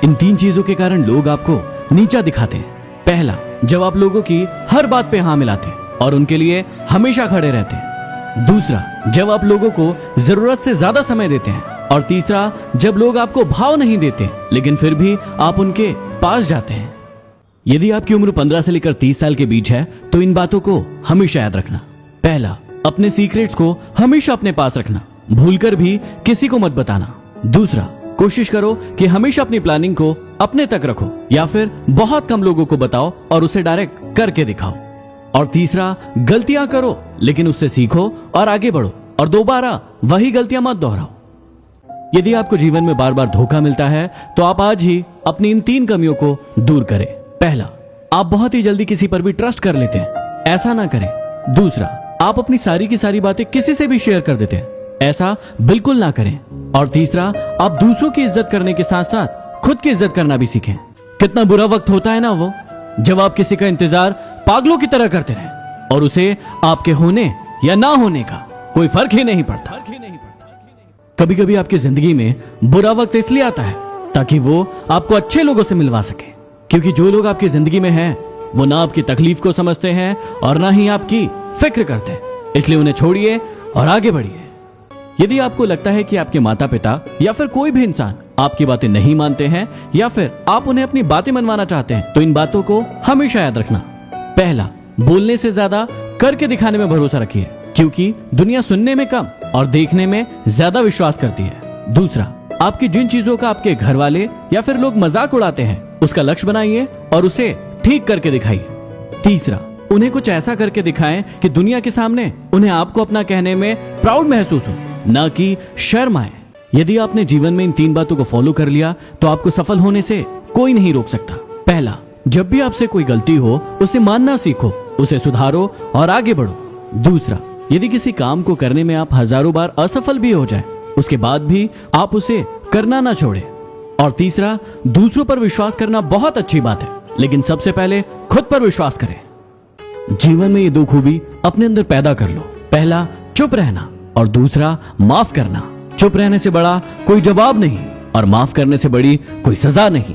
इन 3 चीजों के कारण लोग आपको नीचा दिखाते हैं। पहला, जब आप लोगों की हर बात पे हाँ मिलाते हैं और उनके लिए हमेशा खड़े रहते हैं। दूसरा, जब आप लोगों को जरूरत से ज्यादा समय देते हैं। और तीसरा, जब लोग आपको भाव नहीं देते लेकिन फिर भी आप उनके पास जाते हैं। यदि आपकी उम्र 15 से लेकर 30 साल के बीच है तो इन बातों को हमेशा याद रखना। पहला, अपने सीक्रेट्स को हमेशा अपने पास रखना, भूलकर भी किसी को मत बताना। दूसरा, कोशिश करो कि हमेशा अपनी प्लानिंग को अपने तक रखो या फिर बहुत कम लोगों को बताओ और उसे डायरेक्ट करके दिखाओ। और तीसरा, गलतियां करो लेकिन उससे सीखो और आगे बढ़ो और दोबारा वही गलतियां मत दोहराओ। यदि आपको जीवन में बार बार धोखा मिलता है तो आप आज ही अपनी इन 3 कमियों को दूर करें। पहला, आप बहुत ही जल्दी किसी पर भी ट्रस्ट कर लेते हैं, ऐसा ना करें। दूसरा, आप अपनी सारी की सारी बातें किसी से भी शेयर कर देते हैं, ऐसा बिल्कुल ना करें। और तीसरा, आप दूसरों की इज्जत करने के साथ साथ खुद की इज्जत करना भी सीखें। कितना बुरा वक्त होता है ना वो, जब आप किसी का इंतजार पागलों की तरह करते रहें और उसे आपके होने या ना होने का कोई फर्क ही नहीं पड़ता। कभी कभी आपकी जिंदगी में बुरा वक्त इसलिए आता है ताकि वो आपको अच्छे लोगों से मिलवा सके, क्योंकि जो लोग आपकी जिंदगी में हैं वो ना आपकी तकलीफ को समझते हैं और ना ही आपकी फिक्र करते हैं, इसलिए उन्हें छोड़िए और आगे बढ़िए। यदि आपको लगता है कि आपके माता पिता या फिर कोई भी इंसान आपकी बातें नहीं मानते हैं या फिर आप उन्हें अपनी बातें मनवाना चाहते हैं तो इन बातों को हमेशा याद रखना। पहला, बोलने से ज्यादा करके दिखाने में भरोसा रखिए, क्योंकि दुनिया सुनने में कम और देखने में ज्यादा विश्वास करती है। दूसरा, आपकी जिन चीजों का आपके घर वाले या फिर लोग मजाक उड़ाते हैं उसका लक्ष्य बनाइए और उसे ठीक करके दिखाइए। तीसरा, उन्हें कुछ ऐसा करके दिखाएं कि दुनिया के सामने उन्हें आपको अपना कहने में प्राउड महसूस हो, ना कि शर्म आए। यदि आपने जीवन में इन 3 बातों को फॉलो कर लिया तो आपको सफल होने से कोई नहीं रोक सकता। पहला, जब भी आपसे कोई गलती हो उसे मानना सीखो, उसे सुधारो और आगे बढ़ो। दूसरा, यदि किसी काम को करने में आप हजारों बार असफल भी हो जाए उसके बाद भी आप उसे करना ना छोड़े। और तीसरा, दूसरों पर विश्वास करना बहुत अच्छी बात है, लेकिन सबसे पहले खुद पर विश्वास करें। जीवन में ये 2 खूबी अपने अंदर पैदा कर लो। पहला, चुप रहना और दूसरा, माफ करना। चुप रहने से बड़ा कोई जवाब नहीं और माफ करने से बड़ी कोई सजा नहीं।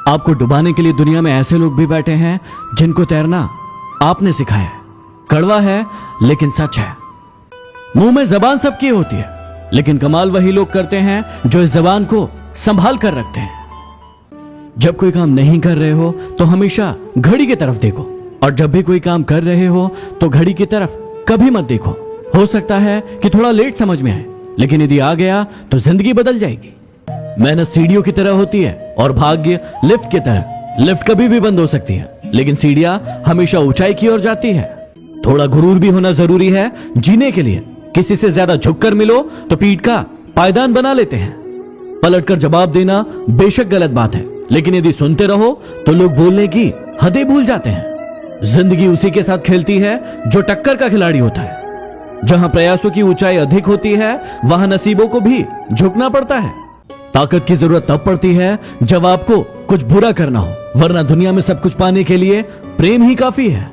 आपको डुबाने के लिए दुनिया में ऐसे लोग भी बैठे हैं जिनको तैरना आपने सिखाया है। कड़वा है लेकिन सच है। मुंह में जबान सबकी होती है, लेकिन कमाल वही लोग करते हैं जो इस जबान को संभाल कर रखते हैं। जब कोई काम नहीं कर रहे हो तो हमेशा घड़ी की तरफ देखो, और जब भी कोई काम कर रहे हो तो घड़ी की तरफ कभी मत देखो। हो सकता है कि थोड़ा लेट समझ में आए, लेकिन यदि आ गया तो जिंदगी बदल जाएगी। मेहनत सीढ़ियों की तरह होती है और भाग्य लिफ्ट की तरह। लिफ्ट कभी भी बंद हो सकती है, लेकिन सीढ़ियां हमेशा ऊंचाई की ओर जाती है। थोड़ा गुरूर भी होना जरूरी है जीने के लिए। किसी से ज्यादा झुककर मिलो तो पीठ का पायदान बना लेते हैं। पलटकर जवाब देना बेशक गलत बात है, लेकिन यदि सुनते रहो तो लोग बोलने की हदें भूल जाते हैं। जिंदगी उसी के साथ खेलती है जो टक्कर का खिलाड़ी होता है। जहां प्रयासों की ऊंचाई अधिक होती है वहां नसीबों को भी झुकना पड़ता है। ताकत की जरूरत तब पड़ती है जब आपको कुछ बुरा करना हो, वरना दुनिया में सब कुछ पाने के लिए प्रेम ही काफी है।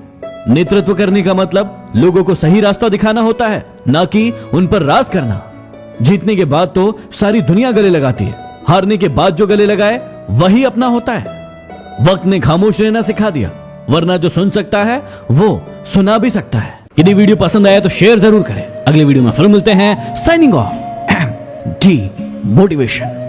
नेतृत्व करने का मतलब लोगों को सही रास्ता दिखाना होता है, ना कि उन पर राज करना। जीतने के बाद तो सारी दुनिया गले लगाती है, हारने के बाद जो गले लगाए वही अपना होता है। वक्त ने खामोश रहना सिखा दिया, वरना जो सुन सकता है वो सुना भी सकता है। यदि वीडियो पसंद आया तो शेयर जरूर करें। अगले वीडियो में फिर मिलते हैं। Signing off, D motivation.